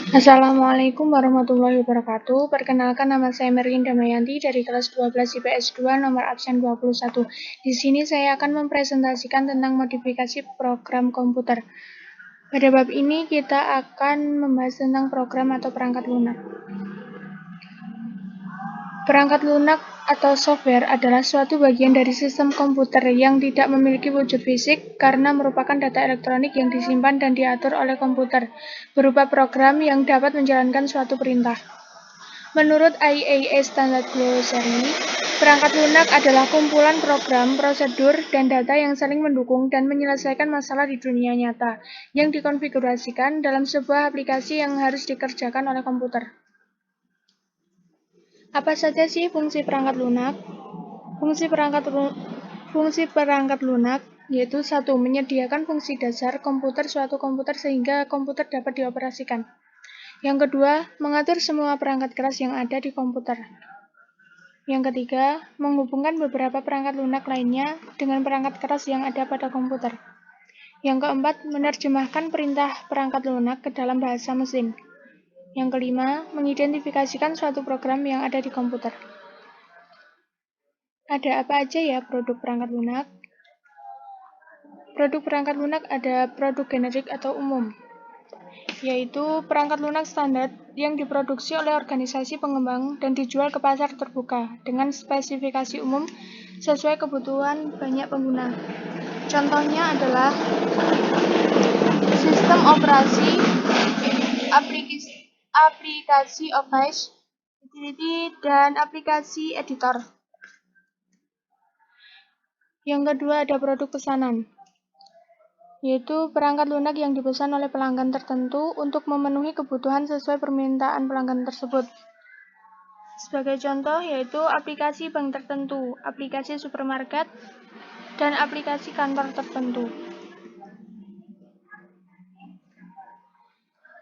Assalamualaikum warahmatullahi wabarakatuh. Perkenalkan, nama saya Merlin Damayanti dari kelas 12 IPS 2 nomor absen 21. Di sini saya akan mempresentasikan tentang modifikasi program komputer. Pada bab ini kita akan membahas tentang program atau perangkat lunak. Perangkat lunak atau software adalah suatu bagian dari sistem komputer yang tidak memiliki wujud fisik karena merupakan data elektronik yang disimpan dan diatur oleh komputer berupa program yang dapat menjalankan suatu perintah. Menurut IAA Standard Glossary, perangkat lunak adalah kumpulan program, prosedur, dan data yang saling mendukung dan menyelesaikan masalah di dunia nyata yang dikonfigurasikan dalam sebuah aplikasi yang harus dikerjakan oleh komputer. Apa saja sih fungsi perangkat lunak? Fungsi perangkat lunak yaitu 1. Menyediakan fungsi dasar suatu komputer sehingga komputer dapat dioperasikan. Yang kedua, mengatur semua perangkat keras yang ada di komputer. Yang ketiga, menghubungkan beberapa perangkat lunak lainnya dengan perangkat keras yang ada pada komputer. Yang keempat, menerjemahkan perintah perangkat lunak ke dalam bahasa mesin. Yang kelima, mengidentifikasikan suatu program yang ada di komputer. Ada apa aja ya produk perangkat lunak? Produk perangkat lunak ada produk generik atau umum, yaitu perangkat lunak standar yang diproduksi oleh organisasi pengembang dan dijual ke pasar terbuka dengan spesifikasi umum sesuai kebutuhan banyak pengguna. Contohnya adalah sistem operasi, aplikasi Office, utility, dan aplikasi editor. Yang kedua ada produk pesanan, yaitu perangkat lunak yang dipesan oleh pelanggan tertentu untuk memenuhi kebutuhan sesuai permintaan pelanggan tersebut. Sebagai contoh yaitu aplikasi bank tertentu, aplikasi supermarket, dan aplikasi kantor tertentu.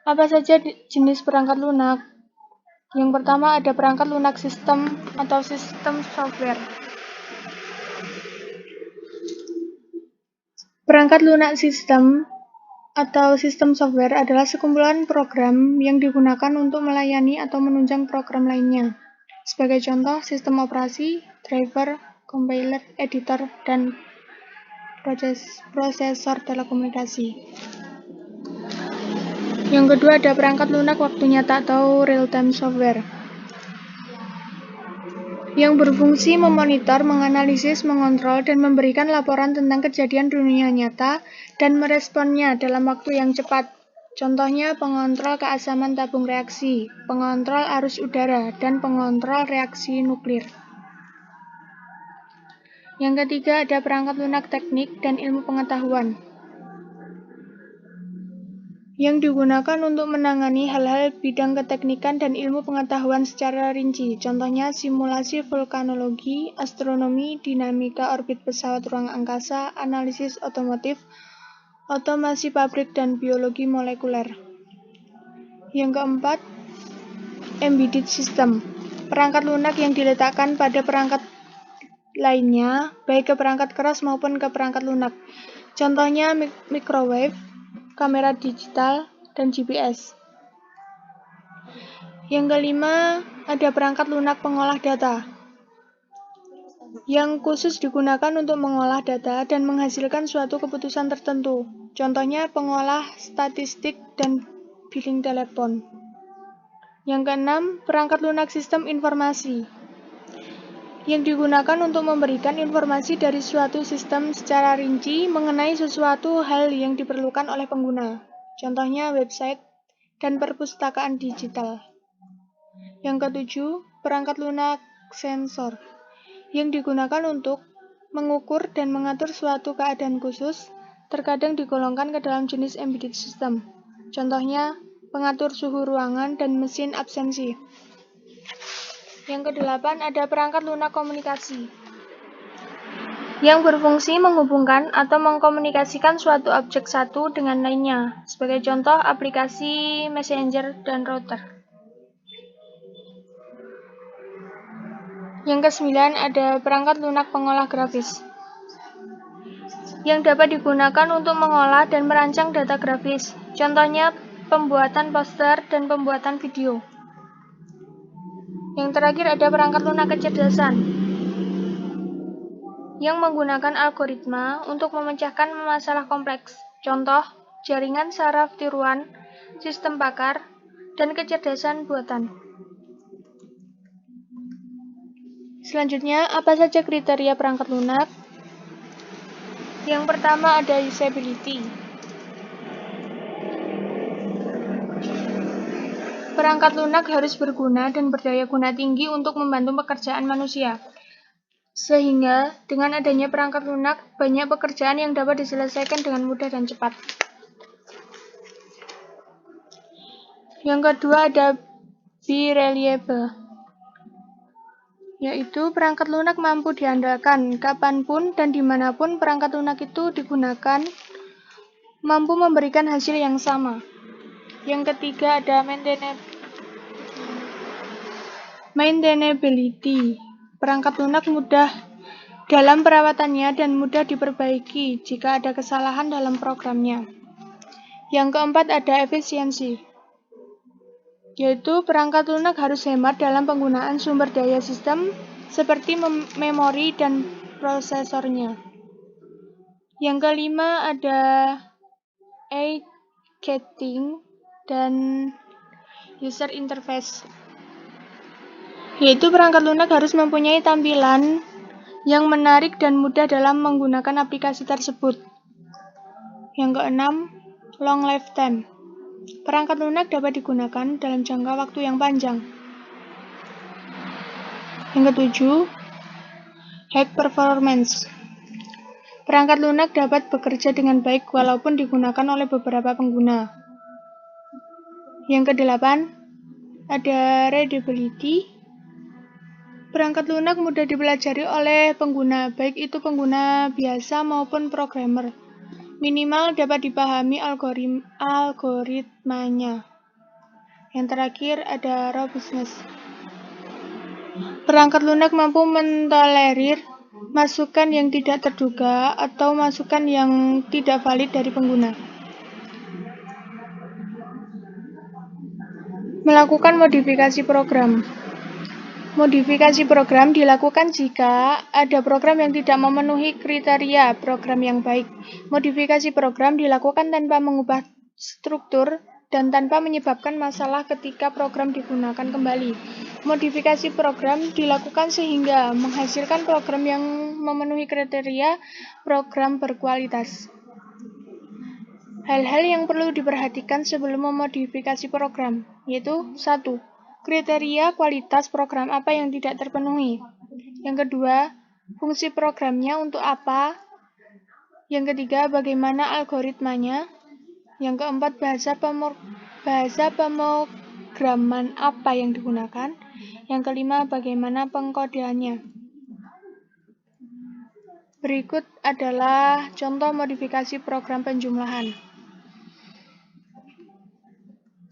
Apa saja jenis perangkat lunak? Yang pertama ada perangkat lunak sistem atau sistem software. Perangkat lunak sistem atau sistem software adalah sekumpulan program yang digunakan untuk melayani atau menunjang program lainnya. Sebagai contoh, sistem operasi, driver, compiler, editor, dan prosesor telekomunikasi. Yang kedua ada perangkat lunak waktu nyata atau real-time software, yang berfungsi memonitor, menganalisis, mengontrol, dan memberikan laporan tentang kejadian dunia nyata dan meresponnya dalam waktu yang cepat. Contohnya pengontrol keasaman tabung reaksi, pengontrol arus udara, dan pengontrol reaksi nuklir. Yang ketiga ada perangkat lunak teknik dan ilmu pengetahuan, yang digunakan untuk menangani hal-hal bidang keteknikan dan ilmu pengetahuan secara rinci. Contohnya simulasi vulkanologi, astronomi, dinamika orbit pesawat ruang angkasa, analisis otomotif, otomasi pabrik, dan biologi molekuler. Yang keempat, embedded system, perangkat lunak yang diletakkan pada perangkat lainnya, baik ke perangkat keras maupun ke perangkat lunak. Contohnya microwave, kamera digital, dan GPS. Yang kelima, ada perangkat lunak pengolah data, yang khusus digunakan untuk mengolah data dan menghasilkan suatu keputusan tertentu. Contohnya pengolah statistik dan billing telepon. Yang keenam, perangkat lunak sistem informasi, yang digunakan untuk memberikan informasi dari suatu sistem secara rinci mengenai sesuatu hal yang diperlukan oleh pengguna. Contohnya website dan perpustakaan digital. Yang ketujuh, perangkat lunak sensor, yang digunakan untuk mengukur dan mengatur suatu keadaan khusus, terkadang digolongkan ke dalam jenis embedded system. Contohnya pengatur suhu ruangan dan mesin absensi. Yang kedelapan ada perangkat lunak komunikasi, yang berfungsi menghubungkan atau mengkomunikasikan suatu objek satu dengan lainnya. Sebagai contoh aplikasi messenger dan router. Yang kesembilan ada perangkat lunak pengolah grafis, yang dapat digunakan untuk mengolah dan merancang data grafis. Contohnya pembuatan poster, dan pembuatan video. Yang terakhir ada perangkat lunak kecerdasan yang menggunakan algoritma untuk memecahkan masalah kompleks. Contoh, jaringan saraf tiruan, sistem pakar, dan kecerdasan buatan. Selanjutnya, apa saja kriteria perangkat lunak? Yang pertama ada usability. Perangkat lunak harus berguna dan berdaya guna tinggi untuk membantu pekerjaan manusia. Sehingga dengan adanya perangkat lunak, banyak pekerjaan yang dapat diselesaikan dengan mudah dan cepat. Yang kedua ada be reliable, yaitu perangkat lunak mampu diandalkan kapanpun dan dimanapun perangkat lunak itu digunakan, mampu memberikan hasil yang sama. Yang ketiga ada maintainability. Perangkat lunak mudah dalam perawatannya dan mudah diperbaiki jika ada kesalahan dalam programnya. Yang keempat ada efisiensi, yaitu perangkat lunak harus hemat dalam penggunaan sumber daya sistem seperti memori dan prosesornya. Yang kelima ada eye-catching dan user interface, yaitu perangkat lunak harus mempunyai tampilan yang menarik dan mudah dalam menggunakan aplikasi tersebut. Yang keenam, long lifetime. Perangkat lunak dapat digunakan dalam jangka waktu yang panjang. Yang ketujuh, high performance. Perangkat lunak dapat bekerja dengan baik walaupun digunakan oleh beberapa pengguna. Yang kedelapan, ada readability. Perangkat lunak mudah dipelajari oleh pengguna, baik itu pengguna biasa maupun programmer. Minimal dapat dipahami algoritmanya. Yang terakhir ada robustness. Perangkat lunak mampu mentolerir masukan yang tidak terduga atau masukan yang tidak valid dari pengguna. Melakukan modifikasi program. Modifikasi program dilakukan jika ada program yang tidak memenuhi kriteria program yang baik. Modifikasi program dilakukan tanpa mengubah struktur dan tanpa menyebabkan masalah ketika program digunakan kembali. Modifikasi program dilakukan sehingga menghasilkan program yang memenuhi kriteria program berkualitas. Hal-hal yang perlu diperhatikan sebelum memodifikasi program, yaitu 1. Kriteria kualitas program apa yang tidak terpenuhi. Yang kedua, fungsi programnya untuk apa. Yang ketiga, bagaimana algoritmanya. Yang keempat, bahasa pemrograman apa yang digunakan. Yang kelima, bagaimana pengkodeannya. Berikut adalah contoh modifikasi program penjumlahan.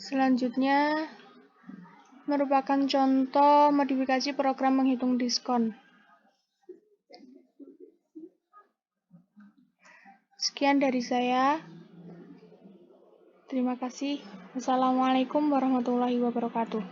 Selanjutnya, merupakan contoh modifikasi program menghitung diskon. Sekian dari saya. Terima kasih. Wassalamualaikum warahmatullahi wabarakatuh.